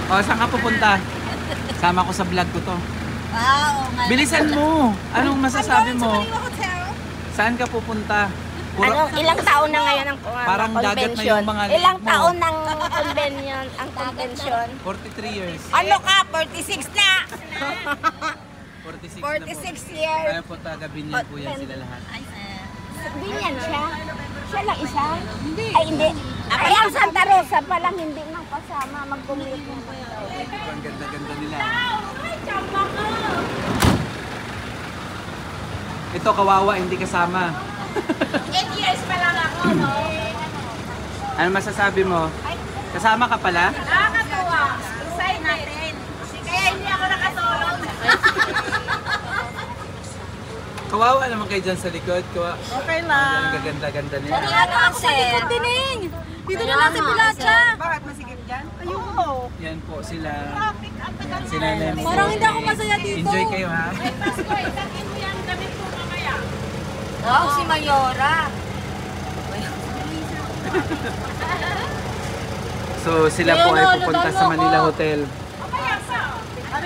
O, saan ka pupunta? Sama ko sa vlog ko to. Wow, Bilisan mo! Anong masasabi mo? Hotel. Saan ka pupunta? Ilang taon na ngayon ang Parang dagat na yung mga Ilang leg mo. taon ng convention, ang convention? 43 years. Ano ka? 46 na! 46 na po. 46 years. Kaya po taga Binyan po yan sila lahat. Ay, sir. Binyan siya? Siya lang isa? Hindi. Ay, hindi. Ay, ang Santa Rosa pa lang hindi nang kasama. Mag-commute mo. Ang ganda-ganda nila. Ito kawawa, hindi kasama. 8 years pa lang ako, no? Ano masasabi mo? Kasama ka pala? Nakakatuwa. Excited natin. Kaya hindi ako nakatulog. Kawawa naman kayo dyan sa likod. Okay lang. Ang gaganda-ganda nila. Ano ako sa likod dining? Dito na lang sa Pilacha. Bakit masigit dyan? Ayoko. Yan po sila. Yan sila Nemo. Parang hindi ako masaya dito. Enjoy kayo ha. Pasko, itangin mo yan damit ko mamaya. Wow, si Mayora. So sila po ay pupunta sa Manila Hotel.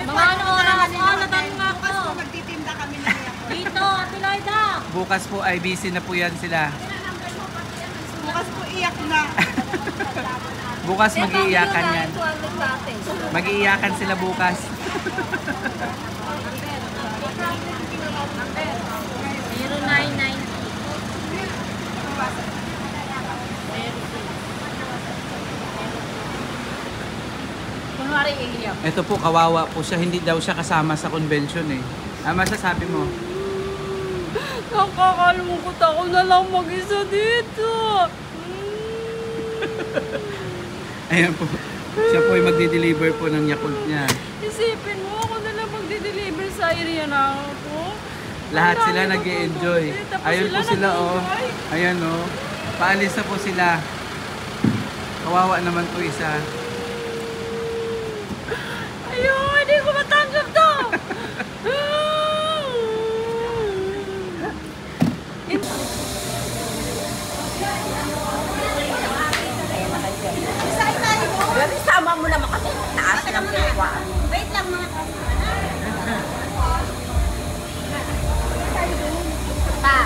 Mga ano oras? Natanong nga ako. Magtitinda kami na dito, Ate Loida. Bukas po ay busy na po yan sila. Bukas po iyak na. Bukas mag-iiyakan yan. Mag-iiyakan sila bukas. 0990. Kunwari iiyak. Ito po, kawawa po siya. Hindi daw siya kasama sa convention eh. Ano masasabi mo? Nakakalungkot ako na lang mag-isa dito. Ayan po. Siya po ay magdi-deliver po ng Yakult niya. Isipin mo, ako na lang magdi-deliver sa area na ako. Lahat Ang sila dami nag-i-enjoy. natutuwa. Tapos Ayun po sila oh. nag-i-enjoy. Ayan oh. Paalis na po sila. Kawawa naman po isa. Ayun, hindi ko matanggap to. Grabe, sama mo naman kami. Taas ng pewa. Wait lang mga pa.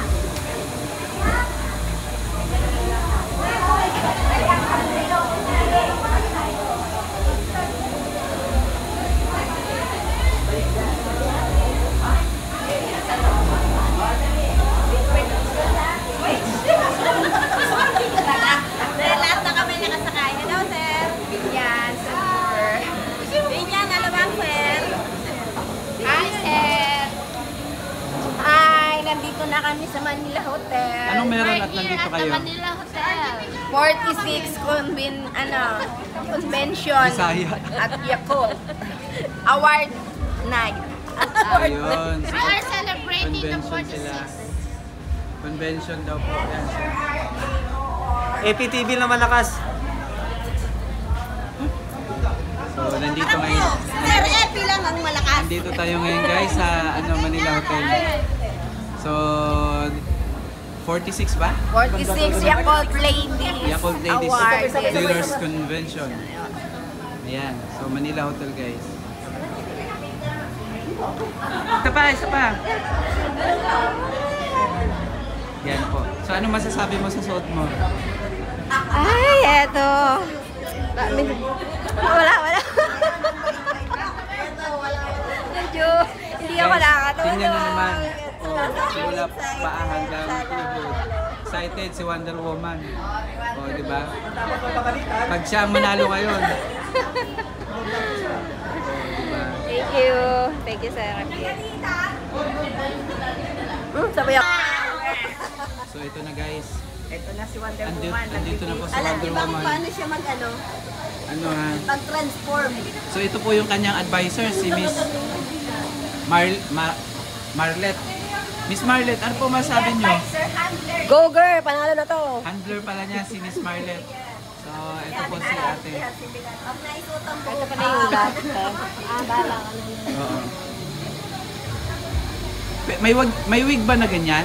Lahat na kami nakasakay. Hello, sir. Binyan, super. Binyan, ano bang, sir? Hi, sir. Hi, nandito na kami sa Manila Hotel. Anong meron at nandito kayo? Manila Hotel. 46 convention Bisaya. at Yakult. Award night. Ayun. We are celebrating the Convention 46. sila. Convention daw po. Yan. APTV na malakas. So, nandito ngayon. Sir, Epi lang ang malakas. Nandito tayo ngayon guys sa Manila Hotel. So, 46 ba? 46 Yakult Ladies Yakult Ladies Award. Dealers Convention. Ayan. So, Manila Hotel guys. Isa pa, isa pa. Yan po. So, ano masasabi mo sa suot mo? Ay, eto. Wala. Medyo, hindi ako Guys, nakakatulog. tingnan nyo naman. Oh, simula paa hanggang tuhod. Excited si Wonder Woman. Oh, di ba? Pag siya ang manalo ngayon. Oh, diba? Thank you. Thank you, sir. Sabi ako. So, ito na guys. Ito na si Wonder Andito, Woman. andito na po si Alam, Wonder di ba kung Woman. paano siya mag-ano? Ano ha? Mag-transform. So, ito po yung kanyang advisor, si Miss Marlet. Miss Marlet, ano po masabi nyo? Go girl, panalo na to. Handler pala niya si Miss Marlet. So, ito po si ate. Ito pa na yung lahat. Bala ka na. Oo. May wig ba na ganyan?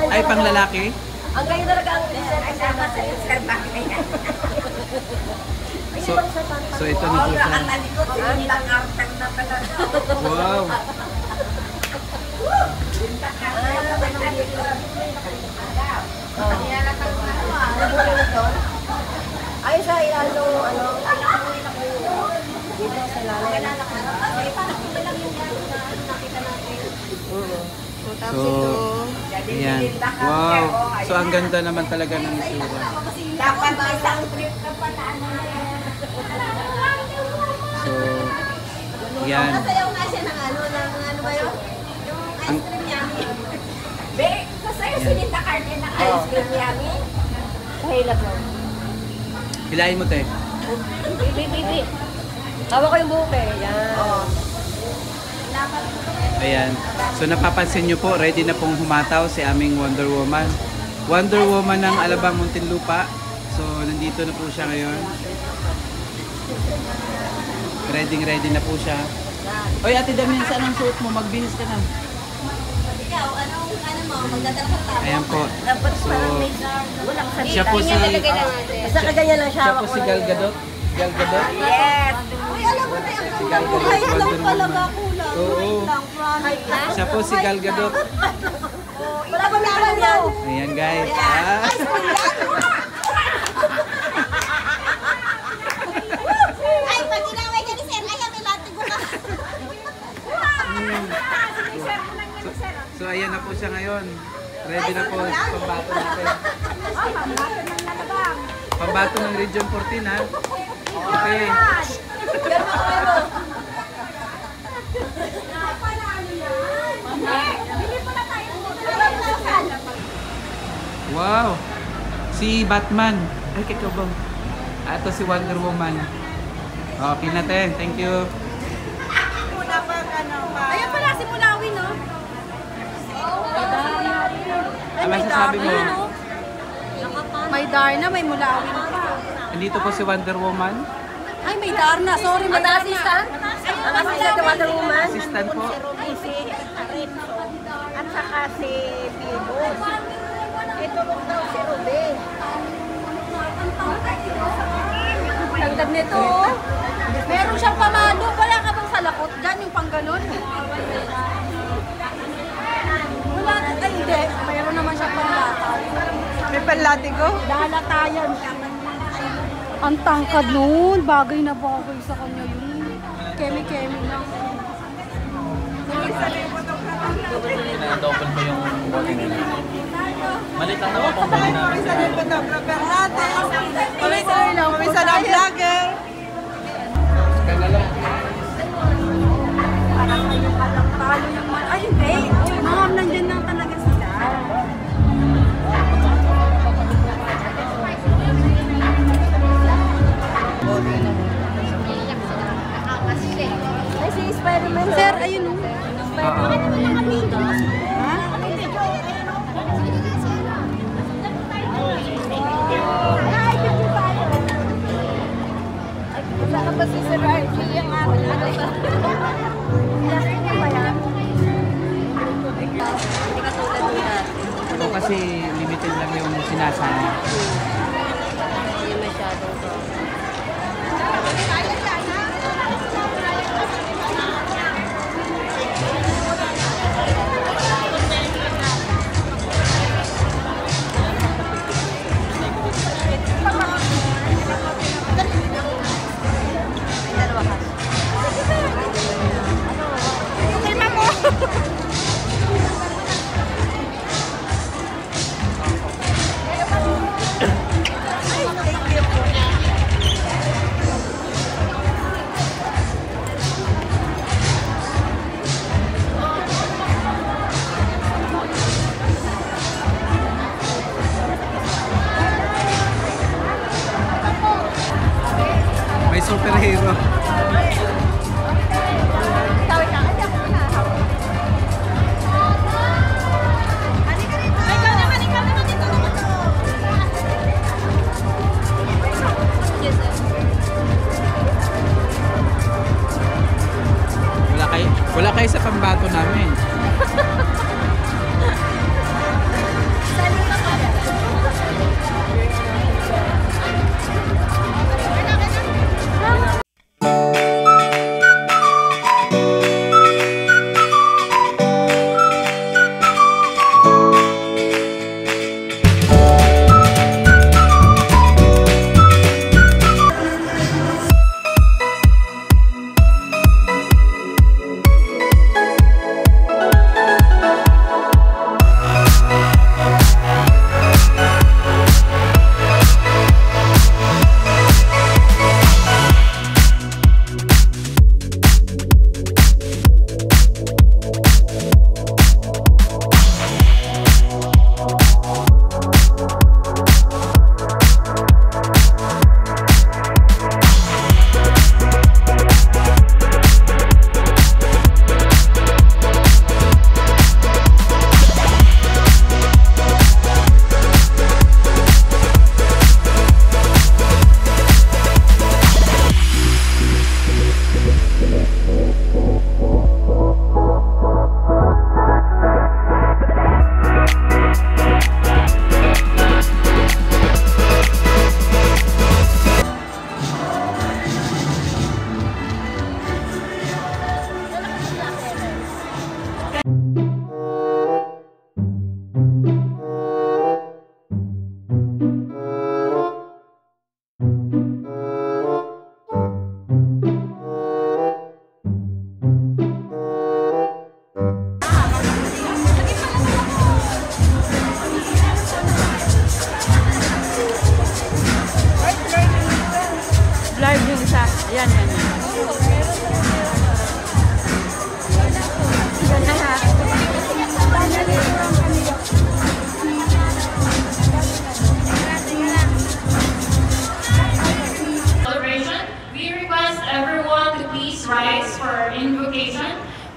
Ay, pang lalaki? Ang ganda talaga ang design kasama sa Sir Bakit. So ito na po siya. Wow! Ay, sa ilalo, ano? Dito sa lalo. So, ayan. Wow! So ang ganda naman talaga ng itsura. Dapat may isang trip ka pa na ano na yan. So, yan. Nasayaw nga siya ng ano ba yun? Yung ice cream yummy. Be, kasayo sinita karne ng ice cream yummy. Kahilap mo. Hilahin mo, te. Bibi. Tawa ko yung buhok eh. Yan. Ayan. So napapansin nyo po, ready na pong humataw si aming Wonder Woman. Wonder Woman ng Alabang Muntinlupa. So nandito na po siya ngayon. Ready na po siya. Oy, Ate Damin, saan ang suot mo? Magbihis ka na. Ikaw, ano mo? Magdadala ka tayo. Ayan po. Dapat So, walang salita. siya po si... Basta kaganyan lang siya. Siya po si Gal Gadot. Gal Gadot. Yes! Uy, alam mo na yung Si Gal Gadot. kahit lang Wonder talaga Woman. kulang. Oo. Kahit lang. Siya po si Gal Gadot. Wala pa meron yan. Ayan guys. Ah. Ay, pag inaway ka ni Sir, ayaw may latig ko ka. So ayan na po siya ngayon. Ready na po pambato natin. Pambato ng Region 14 ha. Okay. Wow! Si Batman. Ay, kakabang. Ito si Wonder Woman. Okay na te. Thank you. Ayan pala si Mulawin, no? Ano masasabi mo? May Darna, may Mulawin pa. Andito po si Wonder Woman. Ay, may Darna. Sorry, may Darna. Ang assistant ni Wonder Woman. Assistant po. Si Arenzo at saka si Pibos. Ito rin daw si Ruben. Tangkad nito. Meron siyang pamalo. Wala ka bang sa lakot dyan, yung pang ganun? Wala. Ay, hindi. Meron naman siyang panlata. May panlatigo? Lalatayan. Ang tangkad nun. Bagay na bagay sa kanya yun. Kemi-kemi lang. Double pa yung bote nila. Malit lang naman pang bote namin. Pamisa ng photographer natin. Pamisa ng vlogger. Parang yung talo yung man. Ay, hindi. Ma'am, nandyan lang talaga sila. Ay, si Spider-Man. Sir, ayun o. Saan ba si Sir Archie yung amin? Ito kasi limited lang yung sinasama. Hindi masyadong to. May superhero. Wala kayo sa pambato namin.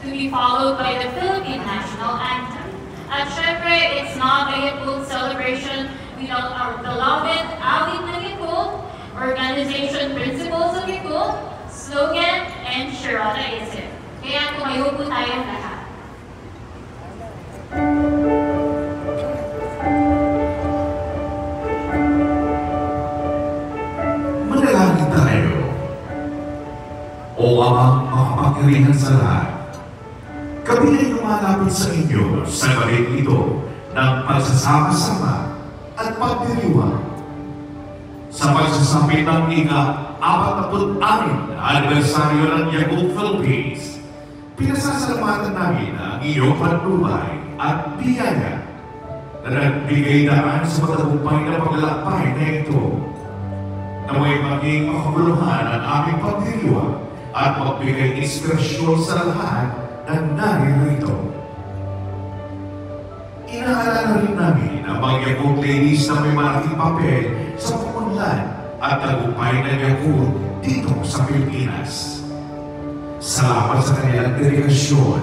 to be followed by the Philippine National Anthem. At syempre, it's not a Yakult celebration without our beloved Awit ng Yakult, organization principles of Yakult, slogan, and Shirota-ism. Kaya tumayo po tayong lahat. Manalangin tayo. O Amang makapangyarihan sa lahat, kami ay lumalapit sa inyo sa galing ito ng pagsasama-sama at pagdiriwang. Sa pagsasapit ng ika-46 na anibersaryo ng Yakult Philippines, pinasasalamatan namin ang iyong patnubay at biyaya na nagbigay daan sa matagumpay na paglalakbay na ito. Naway maging makabuluhan ang aming pagdiriwang at magbigay inspirasyon sa lahat na naririto. Inaalala rin namin ang mga Yakult ladies na may malaking papel sa pumunlan at tagumpay ng Yakult dito sa Pilipinas. Salamat sa kanilang dedikasyon,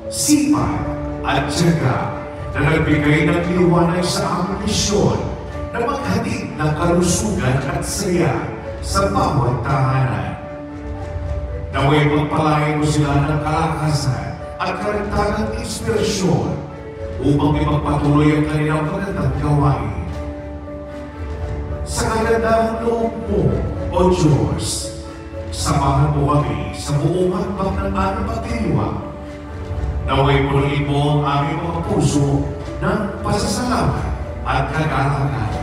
sipag at tiyaga na nagbigay ng liwanag sa aming misyon na maghatid ng kalusugan at saya sa bawat tahanan. Naway magpalain mo sila ng kalakasan at karagdagang inspirasyon upang ipagpatuloy ang kanilang magandang gawain. Sa kagandang loob mo, O Diyos, samahan mo kami sa buong hakbang ng aming pagdiriwang. Naway punuin mo ang aming mga puso ng pasasalamat at kagalakan.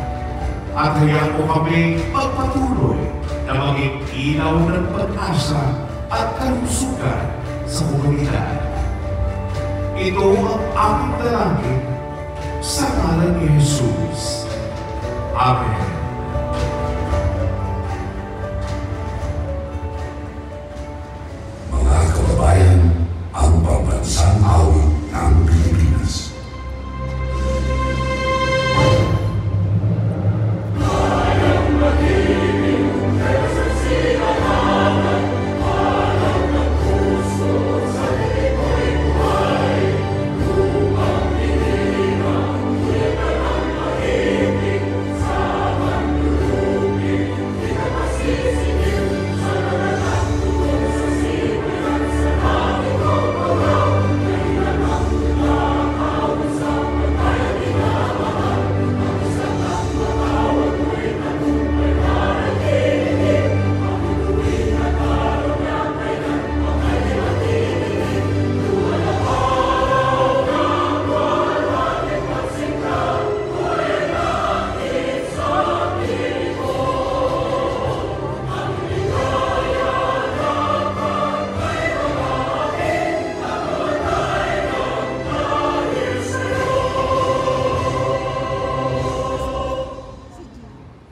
At hayaan mo kami magpatuloy na maging ilaw ng pag-asa at kalusugan sa komunidad. Ito ang aming dalangin sa ngalan ni Jesus. Amen. Mga kababayan, ang pambansang awit ng Pilipinas.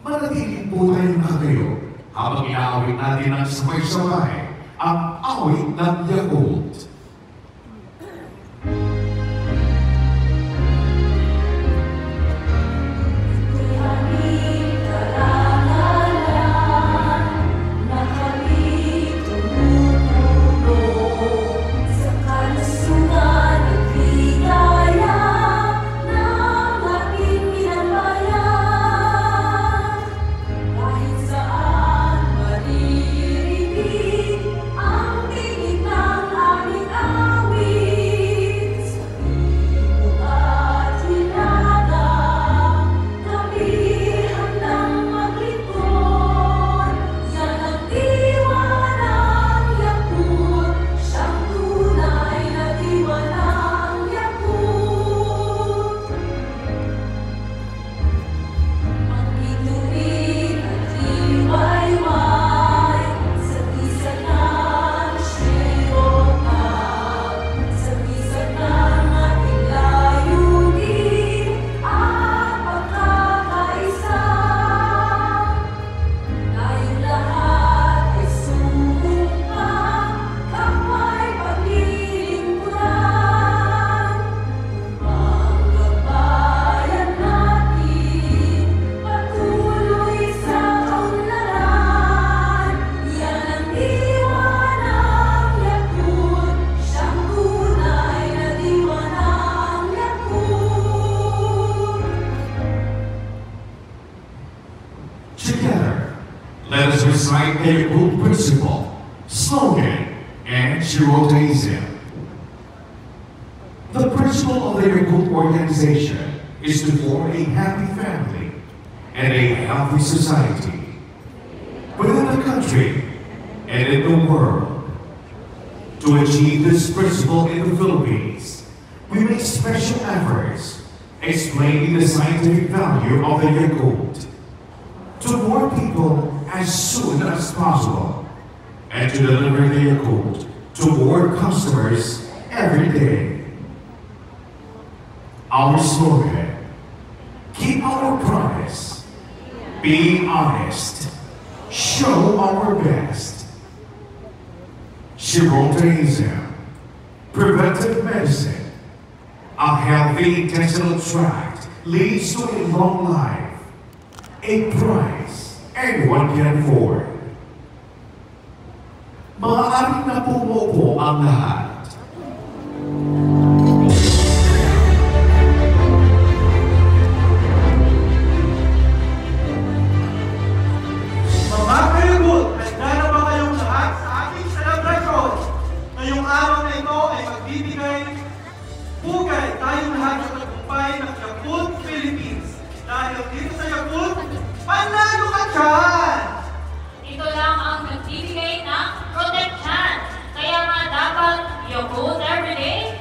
Manatiling po tayong nakatayo habang inaawit natin ng sabay-sabay ang awit ng Yakult. Ang tinig ng aming Let us recite the Yakult principle, slogan, and Shirotaism. The principle of the Yakult organization is to form a happy family and a healthy society within the country and in the world. To achieve this principle in the Philippines, we make special efforts explaining the scientific value of the Yakult to more people as soon as possible, and to deliver the Yakult to more customers every day. Our slogan, keep our promise, be honest, show our best. Shirotaism, preventive medicine, a healthy intestinal tract leads to a long life, a price everyone can afford. Maaaring na pumupo ang lahat. Mga Yakult, handa na ba kayong lahat sa ating celebration? Ngayong araw na ito ay magbibigay hugay tayong lahat sa tagumpay ng Yakult Philippines. Dahil dito sa Yakult, panalo ka dyan! Ito lang ang nagbibigay ng protection. Kaya nga dapat Yakult everyday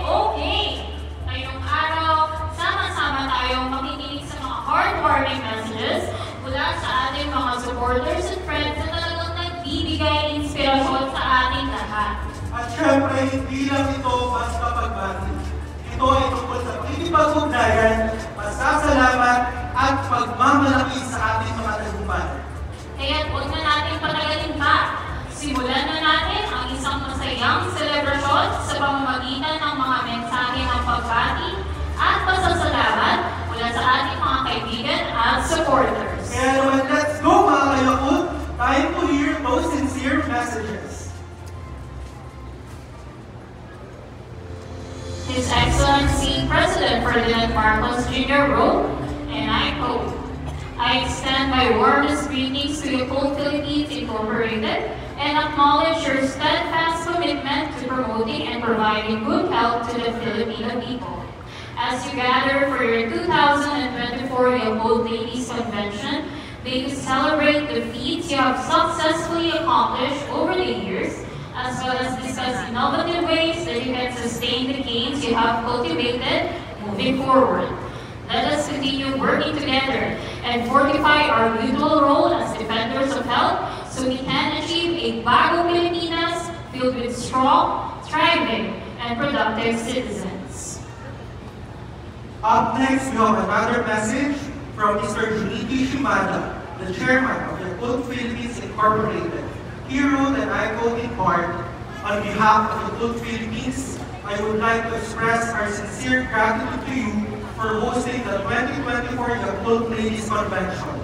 okay. Ngayong araw, sama-sama tayong makikinig sa mga heartwarming messages mula sa ating mga supporters and friends na talagang nagbibigay inspirasyon sa ating lahat. At syempre, hindi lang ito basta pagbati. Ito ay tungkol sa pakikipag-ugnayan, pasasalamat at pagmamalaki sa ating mga tagumpay. Kaya huwag na natin patagalin pa. Simulan na natin ang isang masayang selebrasyon sa pamamagitan ng mga mensahe ng pagbati at pasasalamat mula sa ating mga kaibigan at supporters. Kaya naman, let's go mga Yakult! Time to hear those sincere messages. His Excellency President Ferdinand Marcos Jr. wrote, and I quote, I extend my warmest greetings to Yakult Philippines Incorporated and acknowledge your steadfast commitment to promoting and providing good health to the Filipino people. As you gather for your 2024 Yakult Ladies Convention, may you celebrate the feats you have successfully accomplished over the years, as well as discuss innovative ways that you can sustain the gains you have cultivated moving forward. Let us continue working together and fortify our mutual role as defenders of health so we can achieve a bagong Pilipinas filled with strong, thriving, and productive citizens. Up next, we have another message from Mr. Junichi Shimada, the chairman of Yakult Philippines Incorporated. He wrote, and I quote in part, on behalf of Yakult Philippines, I would like to express our sincere gratitude to you for hosting the 2024 Yakult Ladies Convention.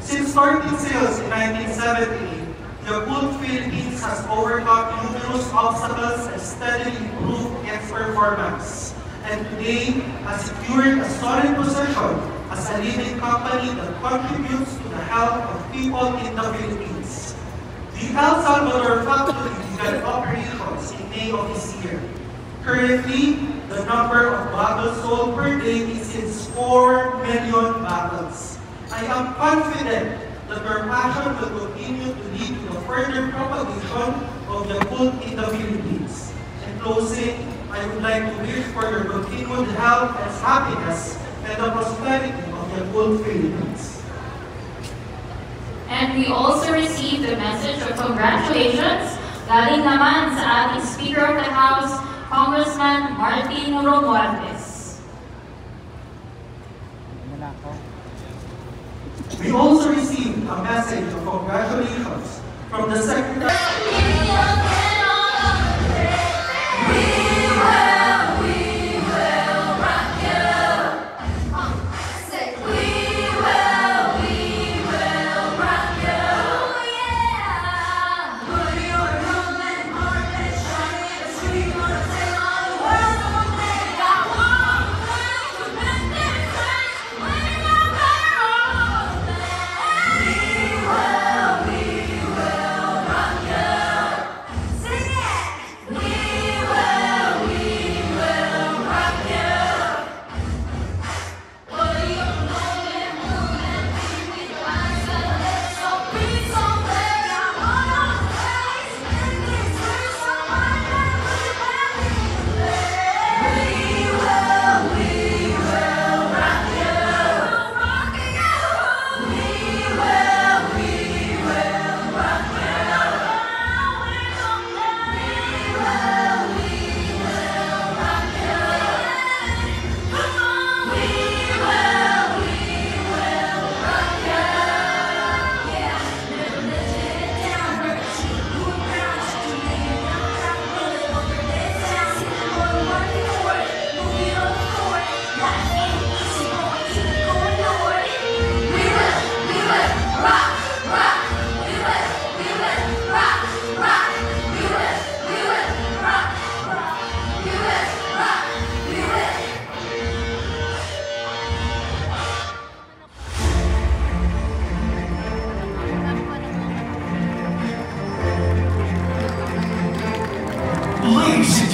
Since starting sales in 1978, Yakult Philippines has overcome numerous obstacles and steadily improved its performance. And today has secured a solid position as a leading company that contributes to the health of people in the Philippines. The El Salvador factory began operations in May of this year. Currently, the number of bottles sold per day exceeds 4 million bottles. I am confident that your passion will continue to lead to the further propagation of Yakult in the Philippines. In closing, I would like to wish for your continued health and happiness and the prosperity of Yakult Philippines. And we also received a message of congratulations galing naman sa ating Speaker of the House, Congressman Martin Romualdez. We also received a message of congratulations from the Secretary. We will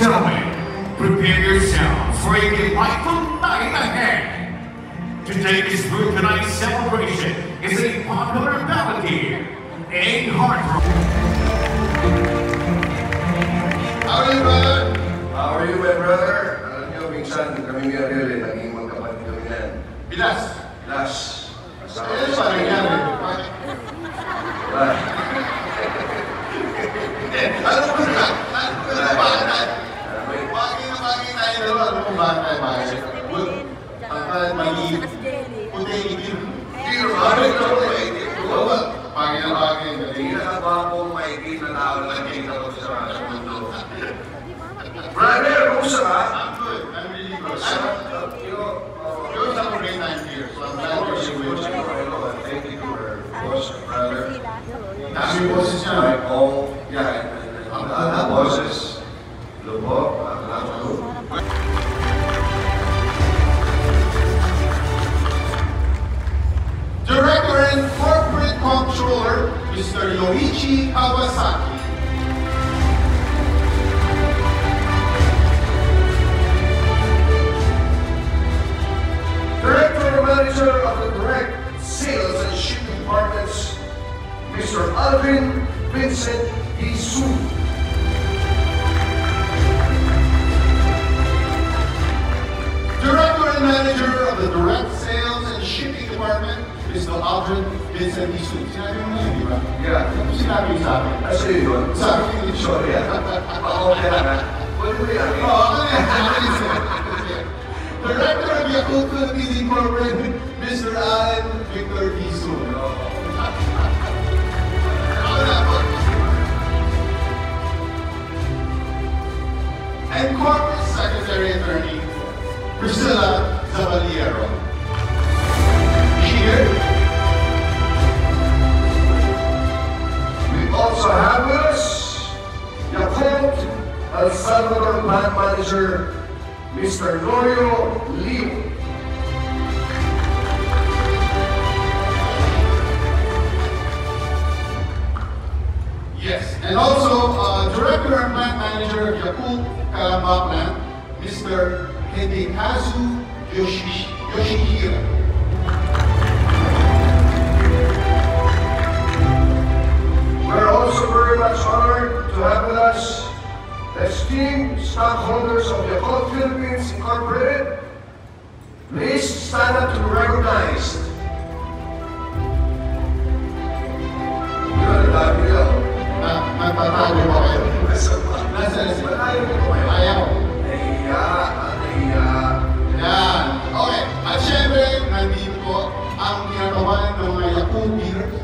gentlemen, prepare yourselves for a delightful night ahead. Today's tonight's celebration is a popular ballad here, a heart rock. How are you, brother? How are you, my brother? Alam niyo, minsan kami ni Ariel, naging magkapatid kami yan. Pilas. Pilas. Ano ba nangyari? Alam mo na? Bagay na bagay tayo dalawa. Alam mo ba tayo bagay? Ang mali, puti, itim. Bagay na bagay. Hindi na ba akong maitim na tao na nakikita ko sa mundo? Brother, kumusta ka? I'm good. I'm really good. You're a great time here, so I'm glad you're here with you. Thank you for boss, brother. Dami boses niya. Oh, yeah. Ang boses. Lubok. Director and Corporate Controller, Mr. Yoichi Kawasaki. Director and Manager of the Direct Sales and Shipping Departments, Mr. Alvin Vincent Isu. Director and Manager of the Direct Sales and Shipping Department, Mr. Aldrin Vincent Isu. Sinabi mo na yun, di ba? Yeah. Sinabi mo sa akin. Ay, sa'yo yun? Sabi ko yun. Sorry, okay lang, ha? Pwede mo yan, eh? Oo, ano yan? Director of Yakult Philippines Incorporated, Mr. Allen Victor Isu. And Corporate Secretary Attorney, Priscilla Zavaliero. Here. We also have with us Yakult El Salvador Plant Manager, Mr. Norio Liu. Yes, and also Director and Plant Manager of Yakult Calamba Plant, Mr. Hidekazu Yoshihira. We're also very much honored to have with us esteemed stockholders of Yakult Philippines Incorporated. Please stand up to be recognized. Good, Nagtatago pa kayo. Nasaan sila? Ayaw. Yan. Okay. At syempre, nandito po ang kinakabahan ng mga Yakult dealers.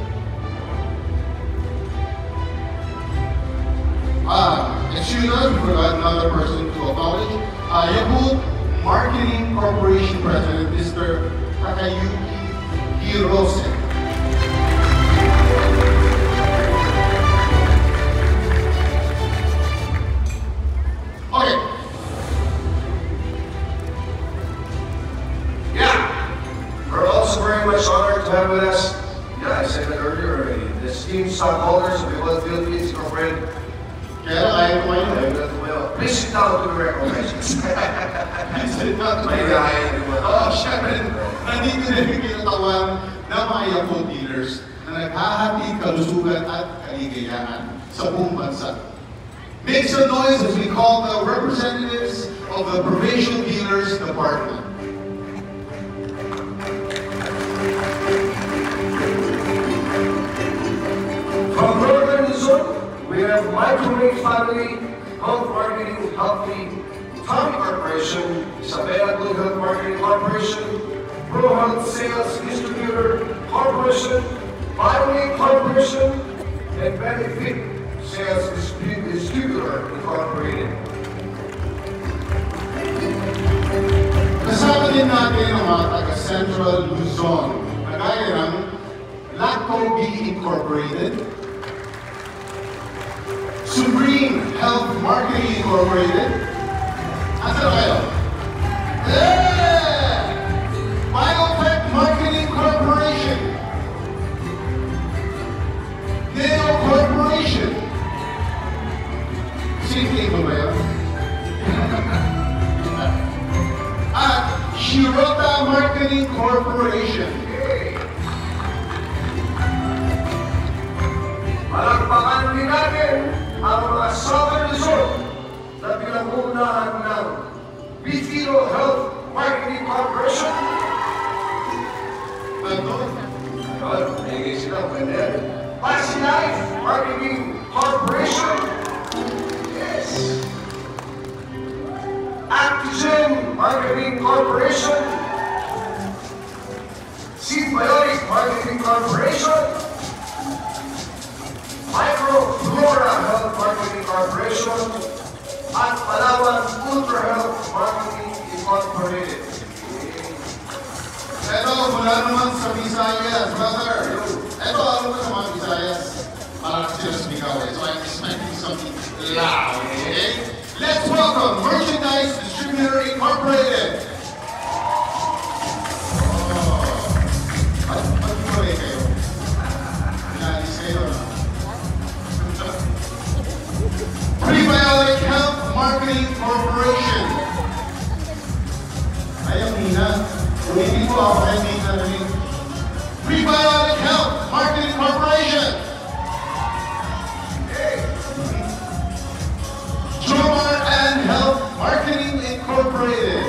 Excuse us, we forgot another person to acknowledge. Yakult Marketing Corporation President, Mr. Takayuki Hirose. Okay. Yeah. We're also very much honored to have with us, yeah, I said that earlier already, the esteemed stockholders of Yakult Philippines Incorporated. Kaya kaya kumain. Please sit down to be recognized. Please sit down to be recognized. Syempre, nandito na yung kinatawan ng mga Yakult dealers na naghahatid kalusugan at kaligayahan sa buong bansa. Make some noise as we call the representatives of the Provincial Dealers Department. From Northern Luzon, we have Micromix Family Health Marketing Healthy Tommy Corporation, Isabela Good Health Marketing Corporation, Pro Health Sales Distributor Corporation, BioLink Corporation, and Benefit Sales Distributor Incorporated. Kasama din natin ang mga taga-Central Luzon, kagaya ng Lacto B Incorporated, Supreme Health Marketing Incorporated, asan kayo? Biotech Marketing Corporation, Neo Corporation, same thing ba yun? ang mga Southern Luzon na pinangunahan ng Bifilo Health Marketing Corporation. Pasi Life Marketing Corporation. Yes. Actigen Marketing Corporation. Symbiotic Marketing Corporation. Microflora Health Marketing Corporation. At Palawan Ultra Health Marketing Incorporated. Ito, mula naman sa Visayas, brother. Ito, ano ba sa mga Visayas? Parang sila sumigaw eh. So I'm expecting something loud, okay? Let's welcome Merchandise Distributor Incorporated. Oh. Pag-iwalay kayo. Pinalis kayo, no? Prebiotic Health Marketing Corporation. Ayaw, Nina. Ulitin ko ako kay Nina rin. Prebiotic Health Marketing Corporation. Jomar and Health Marketing Incorporated.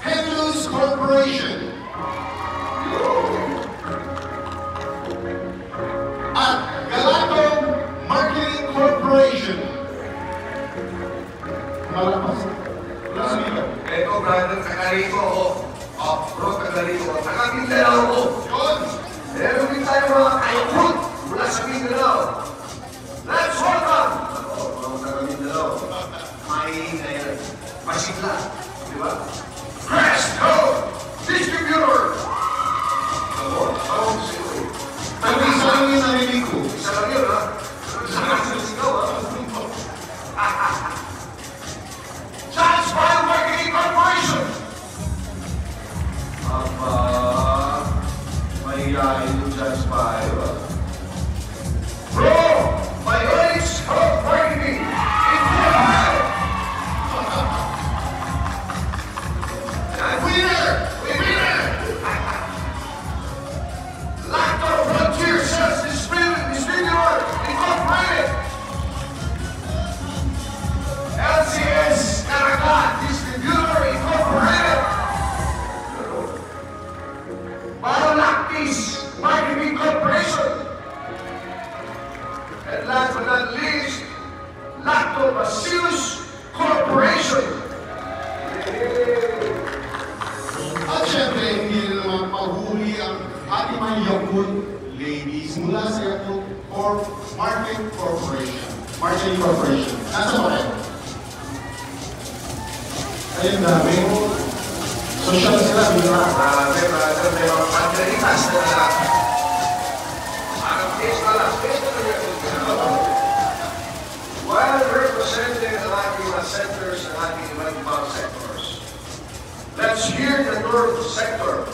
Hendrus Corporation. At Galato Marketing Corporation. Malakas. Ito, brother, taga-rito ako. Bro, taga-rito ako. Taga-Mindanao ako. Yun! Meron din tayo mga kayakot mula sa Mindanao. Let's welcome! Ako, mga taga-Mindanao. Mahihin na yan. Pasigla. Di ba? Presto! Distributor! Ako, ako sa'yo eh. Pero isa lang yung narinig ko. Isa lang yun, ha? Isa lang sa sigaw, ha? Chance Bio Marketing Corporation! Mahihayin yung Chance Bio, ha? Bro! Biotics Health Marketing Incorporated! Winner! Winner! Lacto Frontier Sales Distributor Incorporated! LCS Caracat Distributor Incorporated! Biolactis Marketing Corporation! And last but not least, Lactobacillus Corporation! At syempre, hindi na naman pahuli ang ating mga Yakult ladies mula sa Yakult Marketing Corporation. Nasa ba kayo? Ayun dami. Social sila, di ba? May mga panderitas na parang face na lang. While representing ang ating mga centers, ang ating iba't ibang sectors, let's hear the North Sector.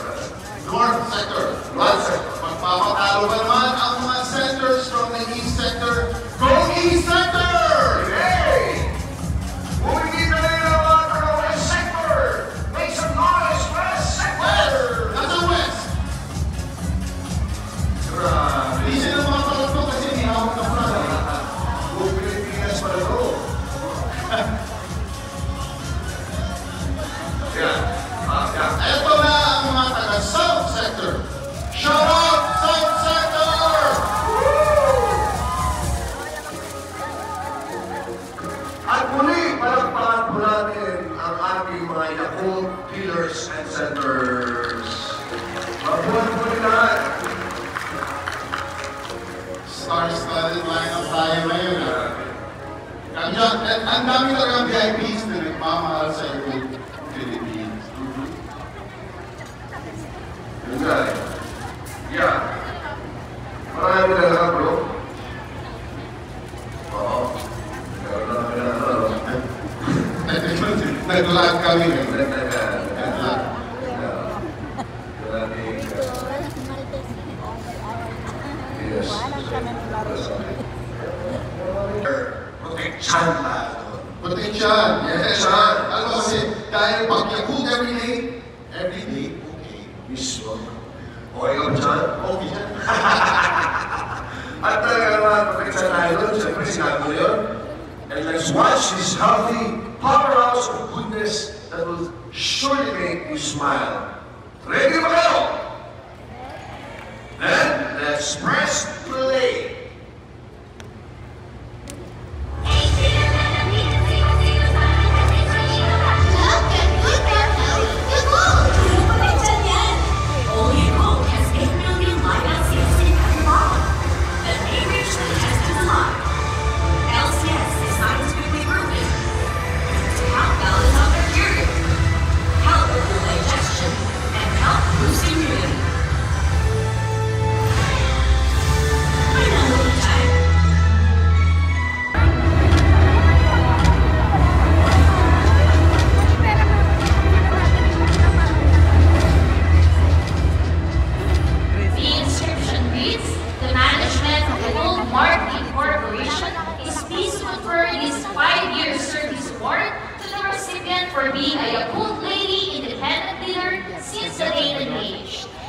North Sector. Magpapatalo ba naman ang mga centers from the East Sector? Go East Sector! Hey! Bumigit na rin ang mga taga-West Sector! Make some noise, West Sector! Nasa West! Grabe! Hindi sila mga palagpo kasi may hawak na flag. Buong Pilipinas pala ito. Yan. Ito na ang mga taga-South Sector. Shout out, South Sector! At muli, palakpakan po natin ang ating mga Yakult dealers and centers. Mabuhay po lahat. Star-studded lineup tayo ngayon. Ang dami talagang VIPs na nagmamahal sa Yakult Philippines. Yun nga eh. Yeah. Marami na lang, bro. Oo. Nag-lag kami eh. Nag-lag. Yes. Protection pa. Protection. Yes. Ano kasi, dahil pag Yakult every day, okay. Mismo. Okay ka ba dyan? Okay dyan. At talaga naman, pagkakita tayo doon, siyempre sinabi mo yun. And let's watch this healthy powerhouse of goodness that will surely make you smile. Ready ba kayo? Then, let's press play.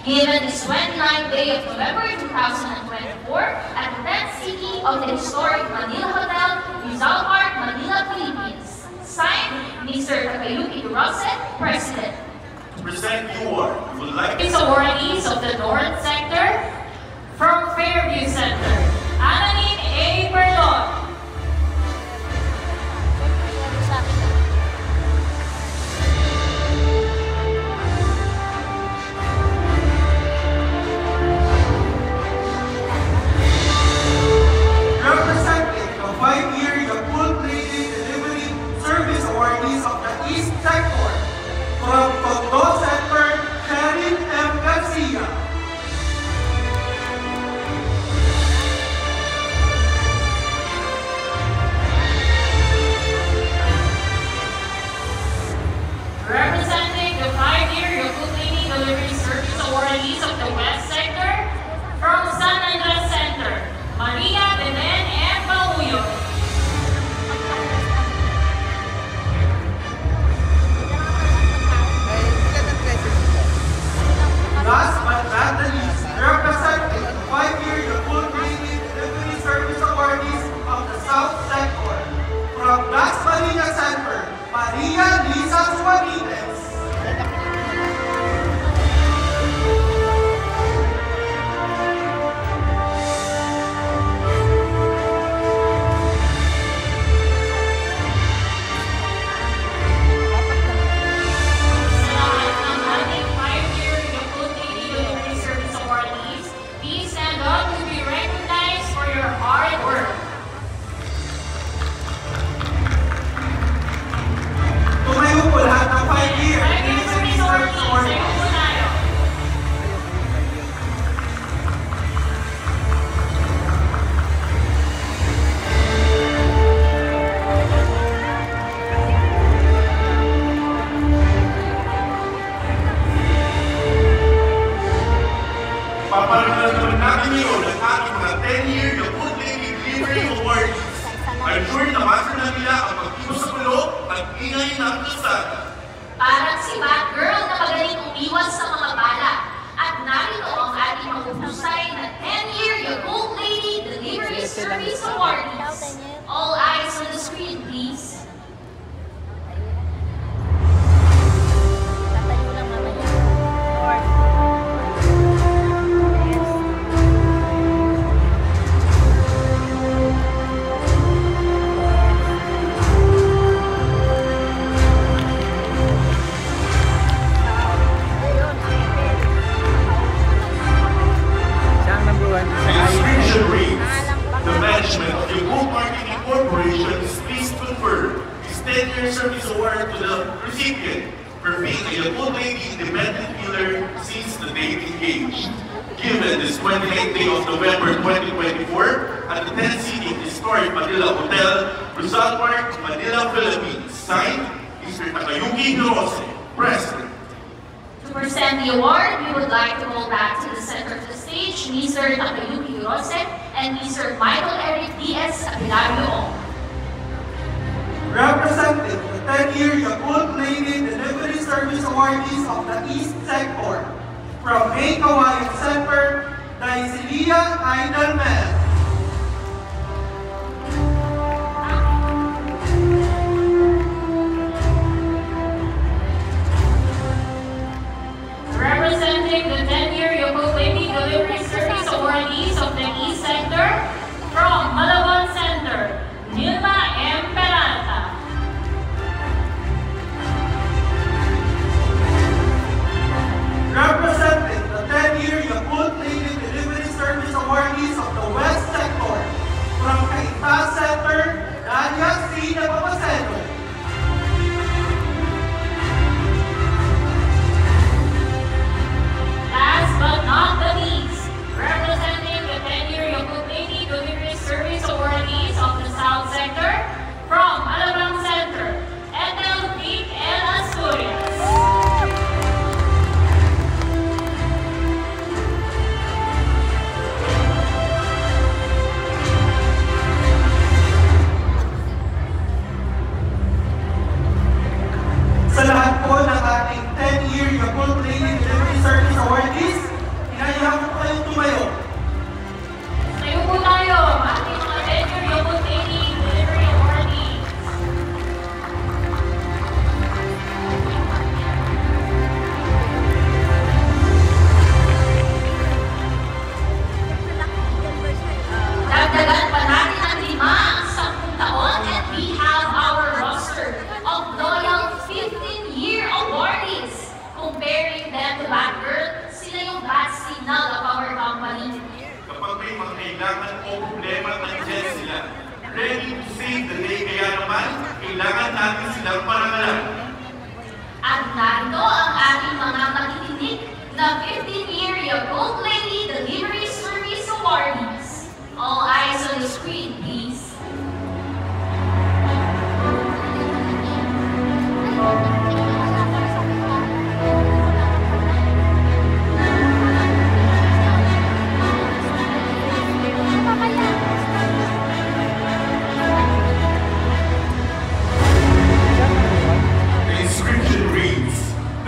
Given this 29th day of November 2024 at the 10th city of the historic Manila Hotel, Rizal Park, Manila, Philippines. Signed, Mr. Takayuki Durose, President. To present you are, we would like These awardees of the North Sector from Fairview Center, Annalyn A. Perdon. Representing the 5-year Yakult Lady Delivery Service awardees of the East Sector, from Tondo Sector, Sherin M. Garcia. Representing the 5-year Yakult Lady Delivery Service awardees of the West Sector, from San Andres Center, Maria Belen M. Bauyo. Last but not the least, representing the 5-year Yakult Lady Delivery Service awardees of the South Sector, from Las Marinas Center, Maria Lisa Suarez. Tumayo po lahat ng 5-year Delivery Service awardees. Paparalan naman natin ngayon ang ating mga 10-year Yakult Lady Delivery Awards. I'm sure na master na nila ang pagkilos sa pulo at ingay ng kalsada. Parang si Batgirl na magaling umiwas sa mga bala. At narito ang ating mahusay na 10-year Yakult Lady Delivery Service awardees. All eyes on the screen, please. Siyang number 1. The inscription reads, the management of Yakult Marketing Corporation is pleased to confer this 10-year service award to the recipient for being a Yakult Lady independent dealer since the date engaged. Given this 28th day of November 2024 at the 10th city of the historic Manila Hotel, Rizal Park, Manila, Philippines. Signed, Mr. Takayuki Durose, President. To present the award, we would like to call back to the center of the stage Mr. Takayuki Durose and Mr. Michael Eric Diaz Apilario. Representing the 10-year Yakult Lady Delivery Service awardees of the East Sector, from May Kawayan Center, Daisilia Idolman. kailangan o problema at nandiyan sila. Ready to save the day, kaya naman, kailangan natin silang parangalan. At narito ang ating mga matitinig na 15-year Yakult Lady Delivery Service Awardees. All eyes on the screen, please.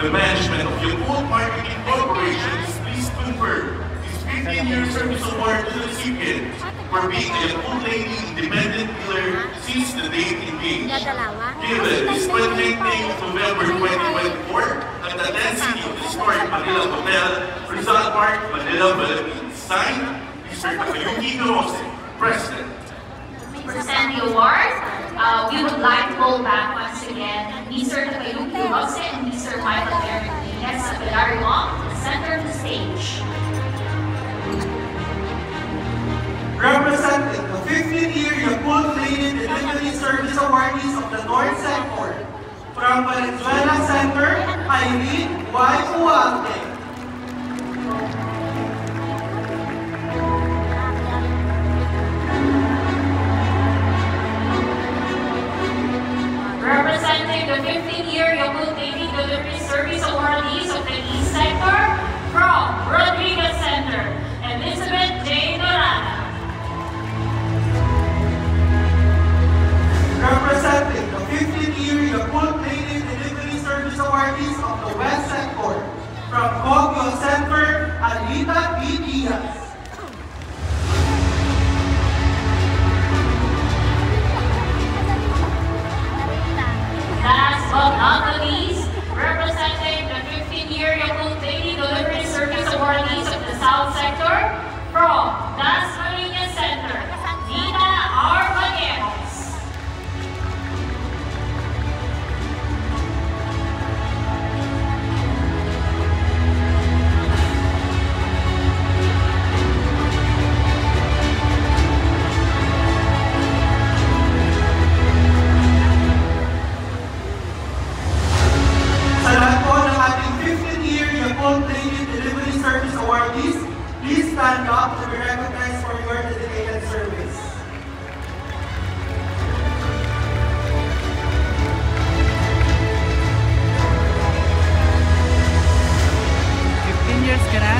The management of Yakult Marketing Corporation is pleased to confer this 15-year service award to the recipient for being a Yakult Lady independent dealer since the date engaged. Given this 29th day of November 2024 at the density of the historic Manila Hotel, Rizal Park, Manila, Philippines. Signed, Mr. Takayuki Hirose, President. To present the award, we would like to call back once again Mr. Takayuki Hirose and Mr. Michael Eric Diaz of Long to the center of the stage. Representing the 15-year Yakult Lady Delivery Service Awardees of the North Sector, from Valenzuela Center, Irene Y. Uwante. Representing the 15-year Yakult Lady Delivery Service Awardees of the East Sector, from Rodriguez Center, Elizabeth J. Dorana. Representing the 15-year Yakult Lady Delivery Service Awardees of the West Sector, from Baguio Center, Alita B. Diaz. Last but not least, representing the 15-year Yakult Lady Delivery Service Awardees of the South Sector, from Das Marinas Center, Nina R. Bañeros. Sa lahat po ng ating 15-year Yakult Lady Delivery Service Awardees, please stand up to be recognized for your dedicated service. Years ka na?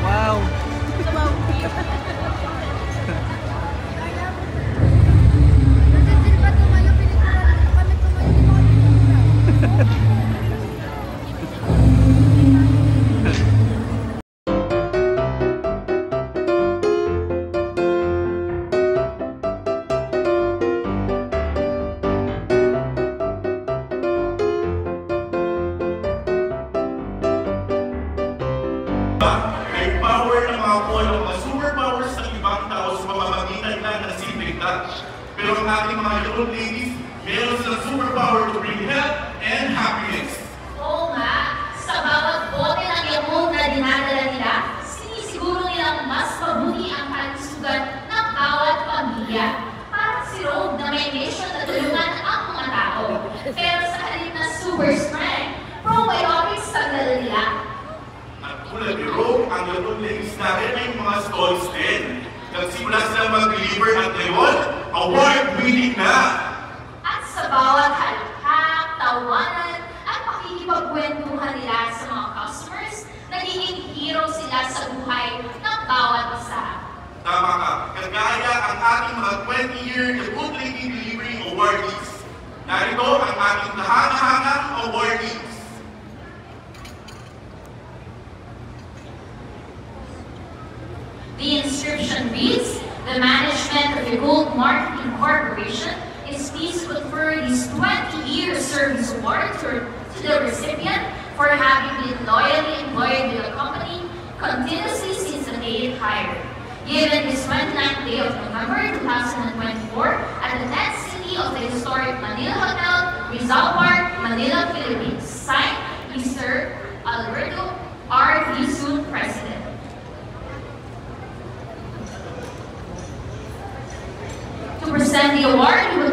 Wow! May power ng mga polo, mga superpowers ng ibang tao sa pamamagitan lang ng simpleng touch. Pero ang ating mga Yakult ladies, meron silang superpower to bring health and happiness. Oo nga, sa bawat bote ng Yakult na dinadala nila, sinisiguro nilang mas mabuti ang kalusugan ng bawat pamilya. Parang si Rogue na may mission na tulungan ang mga tao. Pero sa halip na super strength, probiotics ang dala nila. Tulad ni Rogue, ang Yakult ladies natin ay mga stalls din. Nagsimula silang mag-deliver at ngayon, award-winning na! At sa bawat halikhak, tawanan, at pakikipagkwentuhan nila sa mga customers, nagiging hero sila sa buhay ng bawat isa. Tama ka, kagaya ang ating mga 20-year Yakult Lady Delivery Awardees. Narito ang ating kahanga-hangang awardees. The inscription reads, the management of Yakult Marketing Corporation is pleased to confer this 20-year service award to the recipient for having been loyally employed with the company continuously since the day it hired. Given this 29th day of November 2024 at the tent city of the historic Manila Hotel, Rizal Park, Manila, Philippines. Signed, Mr. Alberto R. Visun, President.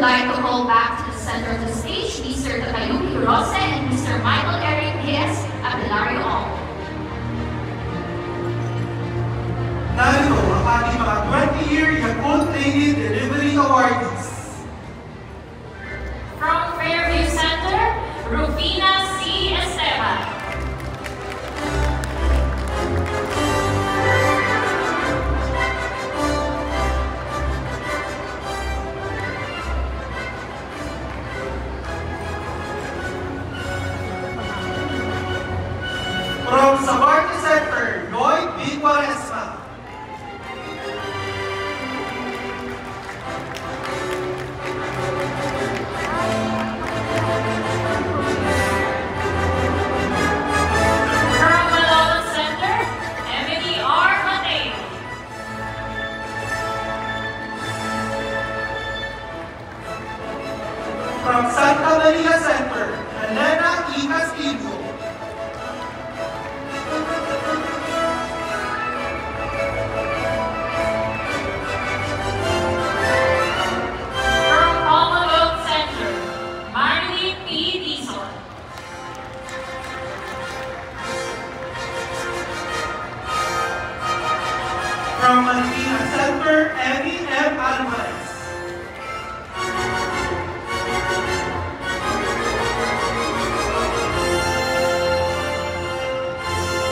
like to call back to the center of the stage Mr. Takayuki Rose and Mr. Michael Eric Diaz Abelardo All. Narito ang ating mga 20-year Yakult Lady Delivery Awardees. From Fairview Center, Rufina C. Esteban. From Sabarte Center, Lloyd B. Quaresma. From Malolo Center, Emily R. Mateo. From Santa Maria Center, Elena E. Castillo. From Commonwealth Center, Marlene P. Dizon. From Manila Center, Emmy M. Alvarez.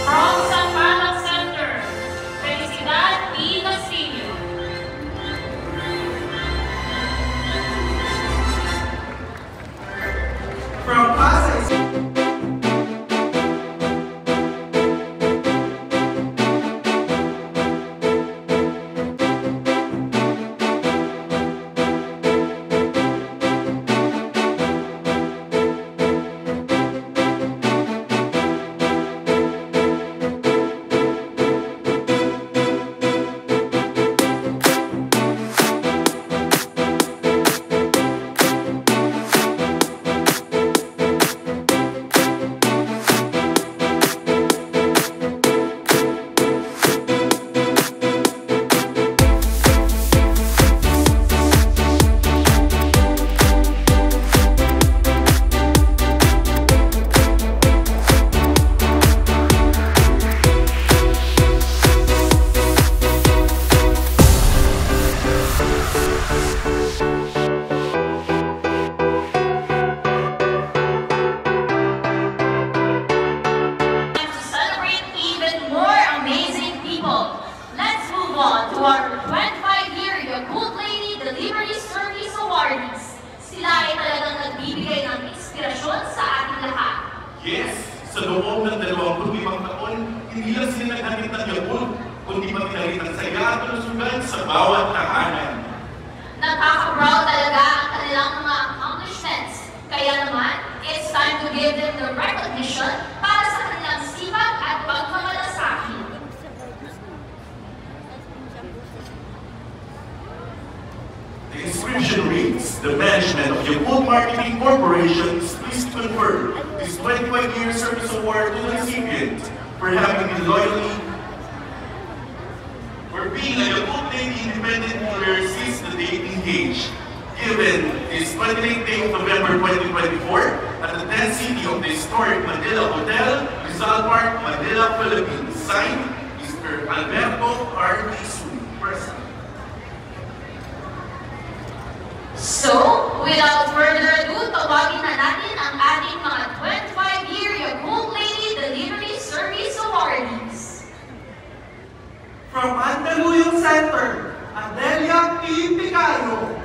From San Carlos Center, Felicidad P. Castillo. From Pasay To celebrate even more amazing people, let's move on to our 25-year Yakult Lady Delivery Service Awardees. Sila ay talagang nagbibigay ng inspirasyon sa ating lahat. Yes, sa loob ng 25 taon, hindi lang sila naghatid ng Yakult, kundi magdalhin ng saya at kalusugan sa bawat tahanan. Nakaka-proud talaga ang kanilang mga accomplishments. Kaya naman, it's time to give them the recognition para sa kanilang sipag at pagmamalasakit. The inscription reads, the management of Yakult Marketing Corporation is pleased to confer this 25-year service award to the recipient for having been loyally, for being a Yakult Lady independent dealer since the day engaged. Given this 28th day of November 2024 at the 10th city of the historic Manila Hotel, Rizal Park, Manila, Philippines. Signed, Mr. Alberto R. Tisu, President. So, without further ado, tawagin na natin ang ating mga 25-year Yakult Lady Delivery Service Awardees. From Mandaluyong Center, Adelia P. Picayo.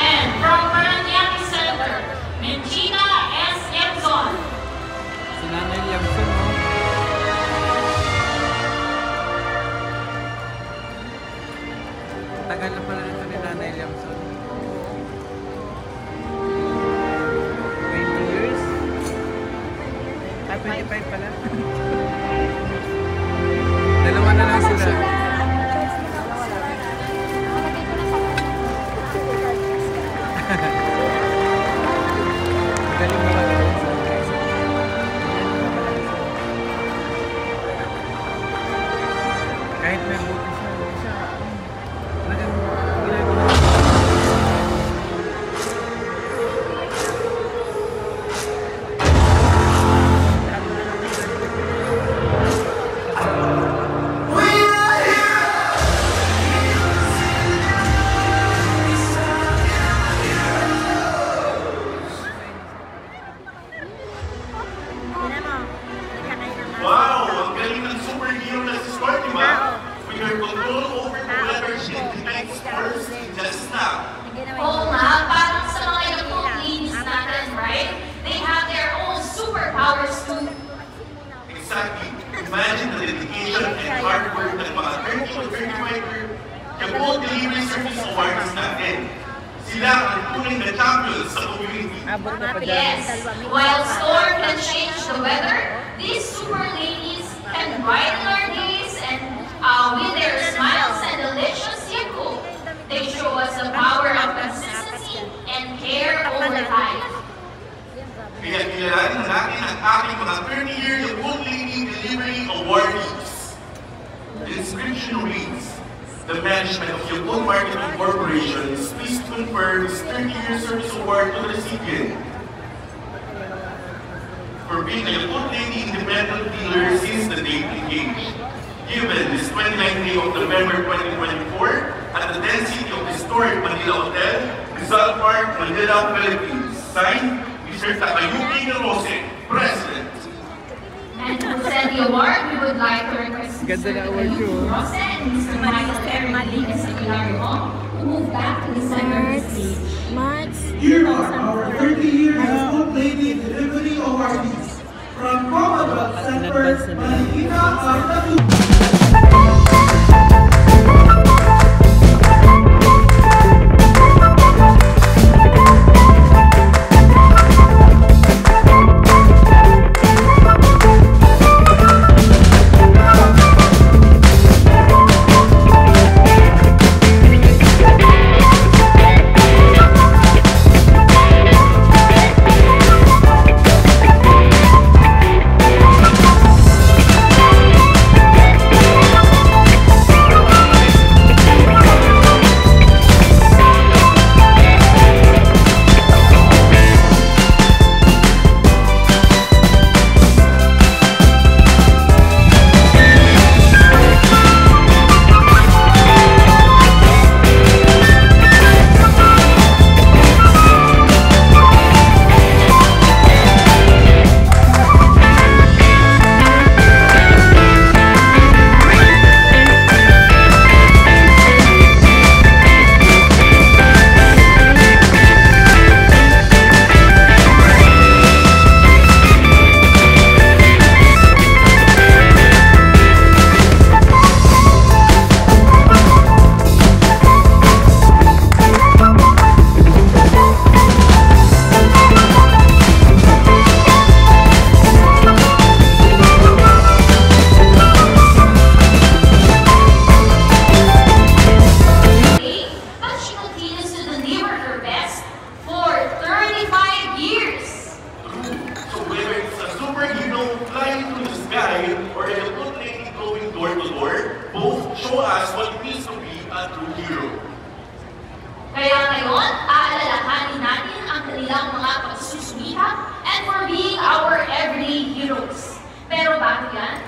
And from Paranaque Center, Menchina S. Epson. Sila ang tunay na champions sa community. Yes, while storm can change the weather, these super ladies can brighten our days and with their smiles and delicious yakult, they show us the power of consistency and care over time. Kaya kilalanin natin ang ating mga 30-year Yakult Lady Delivery Awardees. The inscription reads, the management of Yakult Marketing Corporation is pleased to confer this 30-year service award to the recipient for being a Yakult Lady independent dealer since the date engaged. Given this 29th day of November 2024 at the 10th City of Historic Manila Hotel, Rizal Park, Manila, Philippines. Signed, Mr. Takayuki Rose, President. And to present the award, we would like to request Mr. Takayuki Rose and Mr. Michael Termali and Secretary Hong to move back to the center of the stage. Here are our 30-year Yakult Lady Delivery Awardees from Commonwealth Center, Manila, Arta. Kaya ngayon, aalalahanin natin ang kanilang mga pagsusumikap and for being our everyday heroes. Pero bago yan,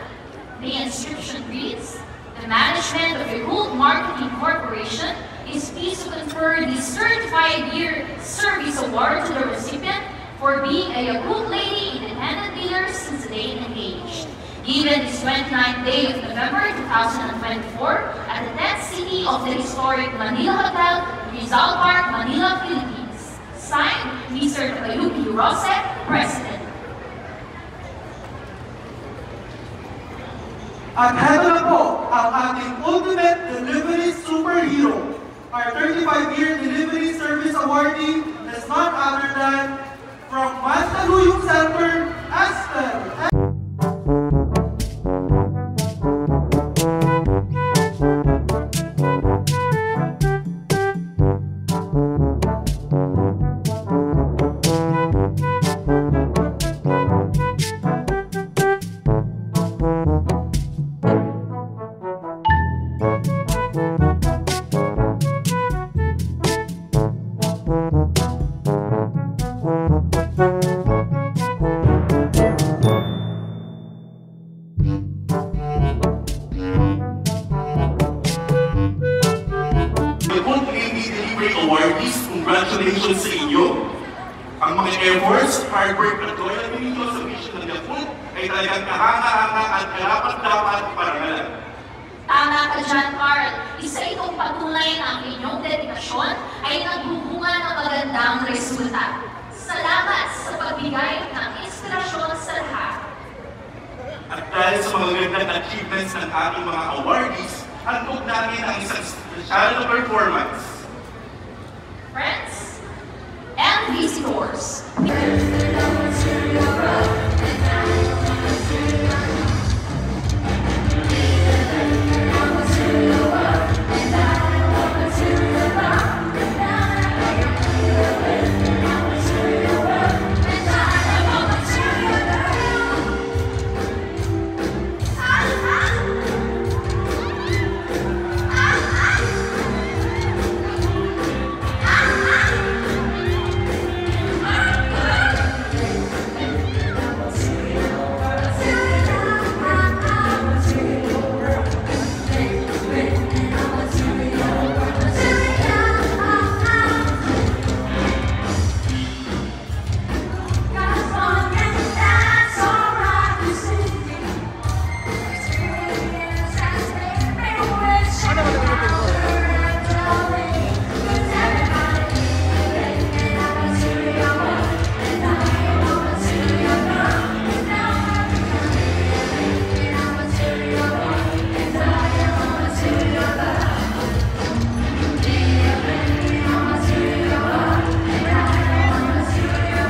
the inscription reads, the management of Yakult Marketing Corporation is pleased to confer the Certified Year Service Award to the recipient for being a Yakult Lady independent dealer since the day engaged. Given this 29th day of November 2024 at the 10th City of the Historic Manila Hotel, Rizal Park, Manila, Philippines. Signed, Mr. Takayuki Rose, President. At heto na po ang ating ultimate delivery superhero. Our 35-year delivery service awardee is none other than from Mandaluyong Center, Aspen. Awardees, congratulations sa inyo. Ang mga efforts, hard work at loyalty ninyo sa mission ng Yakult ay talagang kahanga-hanga at karapat-dapat parangalan. Tama ka dyan, Carl. Isa itong patunay na ang inyong dedikasyon ay nagbubunga ng magandang resulta. Salamat sa pagbigay ng inspirasyon sa lahat. At dahil sa mga gandang achievements ng ating mga awardees, handog natin ang isang special performance. Friends, course.